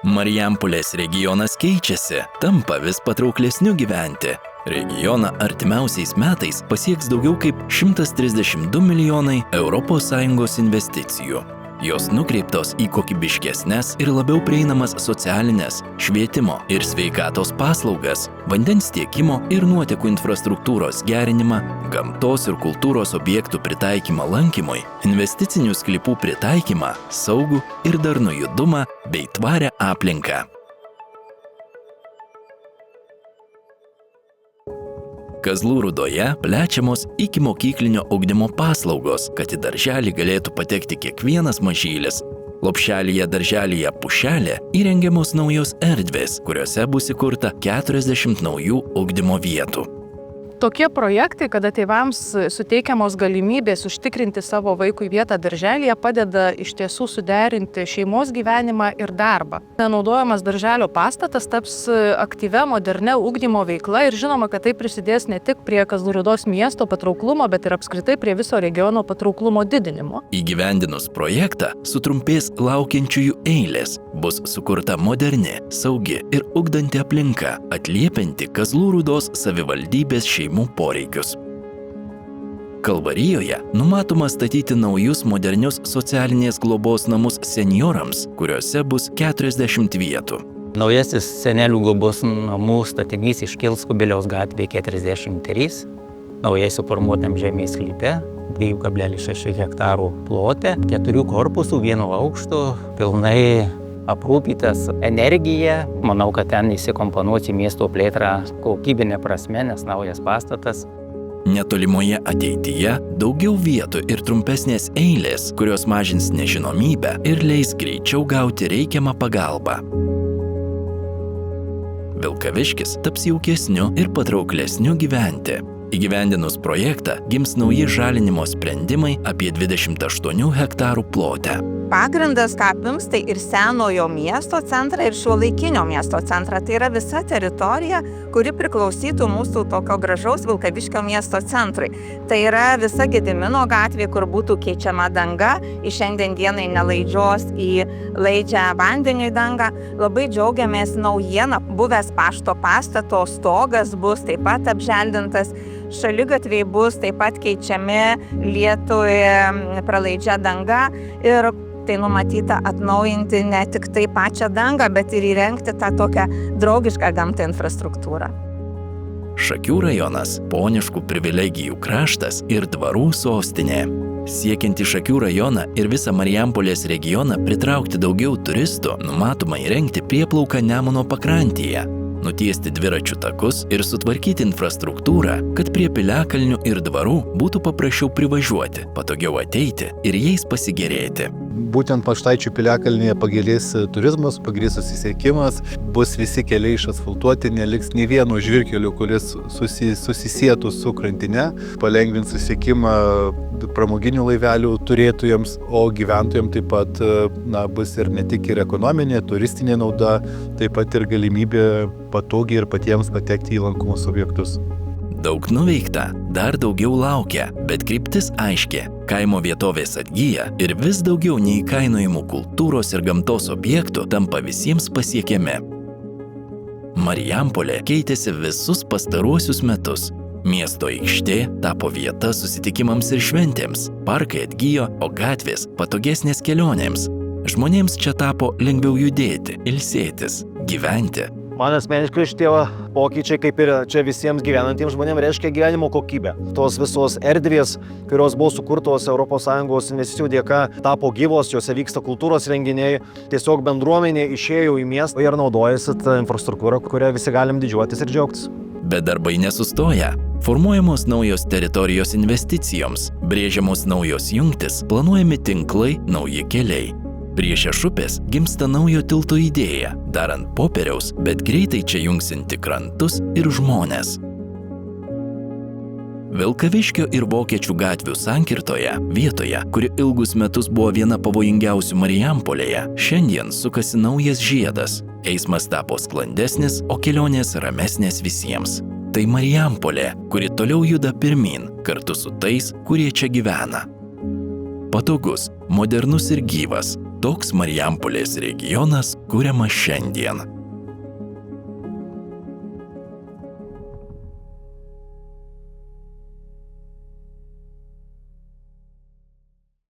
Marijampolės regionas keičiasi, tampa vis patrauklesniu gyventi. Regioną artimiausiais metais pasieks daugiau kaip 132 milijonai ES investicijų. Jos nukreiptos į kokybiškesnes ir labiau prieinamas socialinės, švietimo ir sveikatos paslaugas, vandens tiekimo ir nuotekų infrastruktūros gerinimą, gamtos ir kultūros objektų pritaikymą lankymui, investicinių sklypų pritaikymą, saugų ir darnų judumą bei tvarią aplinką. Kazlų Rūdoje plečiamos ikimokyklinio ugdymo paslaugos, kad į darželį galėtų patekti kiekvienas mažylis. Lopšelyje darželyje Pušelė įrengiamos naujos erdvės, kuriuose bus įkurta 40 naujų ugdymo vietų. Tokie projektai, kada tėvams suteikiamos galimybės užtikrinti savo vaikui vietą darželyje, padeda iš tiesų suderinti šeimos gyvenimą ir darbą. Nenaudojamas darželio pastatas taps aktyvia, modernia ugdymo veikla ir žinoma, kad tai prisidės ne tik prie Kazlų Rūdos miesto patrauklumo, bet ir apskritai prie viso regiono patrauklumo didinimo. Įgyvendinus projektą sutrumpės laukiančiųjų eilės, bus sukurta moderni, saugi ir ugdanti aplinka, atliepianti Kazlų Rūdos savivaldybės šeimų poreikius. Kalvarijoje numatoma statyti naujus modernius socialinės globos namus senjorams, kuriuose bus 40 vietų. Naujasis senelių globos namų statinys iškils Kubiliaus gatvėje 43, naujai suformuotam žemės sklype, 2,6 hektarų plote, 4 korpusų, 1 aukšto, pilnai aprūpytas energija. Manau, kad ten įsikomponuoti miesto plėtrą kokybinė prasme, nes naujas pastatas. Netolimoje ateityje daugiau vietų ir trumpesnės eilės, kurios mažins nežinomybę ir leis greičiau gauti reikiamą pagalbą. Vilkaviškis taps jaukesniu ir patrauklesniu gyventi. Įgyvendinus projektą gims nauji žalinimo sprendimai apie 28 hektarų plote. Pagrindas, ką apims, tai ir senojo miesto centrą, ir šiuolaikinio miesto centrą. Tai yra visa teritorija, kuri priklausytų mūsų tokio gražaus Vilkaviškio miesto centrui. Tai yra visa Gedimino gatvė, kur būtų keičiama danga iš šiandien dienai nelaidžios į laidžią vandeniui dangą. Labai džiaugiamės naujieną, buvęs pašto pastato stogas bus taip pat apželdintas. Šaligatviai bus taip pat keičiami lietui pralaidžia danga ir tai numatyta atnaujinti ne tik tai pačią dangą, bet ir įrengti tą tokią draugišką gamtai infrastruktūrą. Šakių rajonas – poniškų privilegijų kraštas ir dvarų sostinė. Siekiant į Šakių rajoną ir visą Marijampolės regioną pritraukti daugiau turistų, numatoma įrengti prieplauką Nemuno pakrantėje, nutiesti dviračių takus ir sutvarkyti infrastruktūrą, kad prie piliakalnių ir dvarų būtų paprasčiau privažiuoti, patogiau ateiti ir jais pasigėrėti. Būtent Paštaičių piliakalnyje pagerės turizmas, pagerės susisiekimas, bus visi keliai išasfaltuoti, neliks nei vieno žvyrkelio, kuris susisietų su krantine, palengvins susisiekimą pramoginių laivelių turėtojams, o gyventojams taip pat bus ir ne tik ir ekonominė, turistinė nauda, taip pat ir galimybė patogiai ir patiems patekti į lankomus objektus. Daug nuveikta, dar daugiau laukia, bet kryptis aiški. Kaimo vietovės atgyja ir vis daugiau neįkainojamų kultūros ir gamtos objektų tampa visiems pasiekiami. Marijampolė keitėsi visus pastaruosius metus. Miesto aikštė tapo vieta susitikimams ir šventėms, parkai atgyjo, o gatvės patogesnės kelionėms. Žmonėms čia tapo lengviau judėti, ilsėtis, gyventi. Man asmeniškai šitie pokyčiai, kaip ir čia visiems gyvenantiems žmonėms, reiškia gyvenimo kokybę. Tos visos erdvės, kurios buvo sukurtos ES investicijų dėka, tapo gyvos, jose vyksta kultūros renginiai. Tiesiog bendruomenė išėjo į miestą ir naudojasi tą infrastruktūrą, kurią visi galim didžiuotis ir džiaugtis. Bet darbai nesustoja. Formuojamos naujos teritorijos investicijoms, brėžiamos naujos jungtis, planuojami tinklai, nauji keliai. Prie Šešupės gimsta naujo tilto idėja, dar ant popieriaus, bet greitai čia jungsinti krantus ir žmones. Vilkaviškio ir Vokiečių gatvių sankirtoje, vietoje, kuri ilgus metus buvo viena pavojingiausių Marijampolėje, šiandien sukasi naujas žiedas. Eismas tapo sklandesnis, o kelionės ramesnės visiems. Tai Marijampolė, kuri toliau juda pirmyn, kartu su tais, kurie čia gyvena. Patogus, modernus ir gyvas. Toks Marijampolės regionas kuriamas šiandien.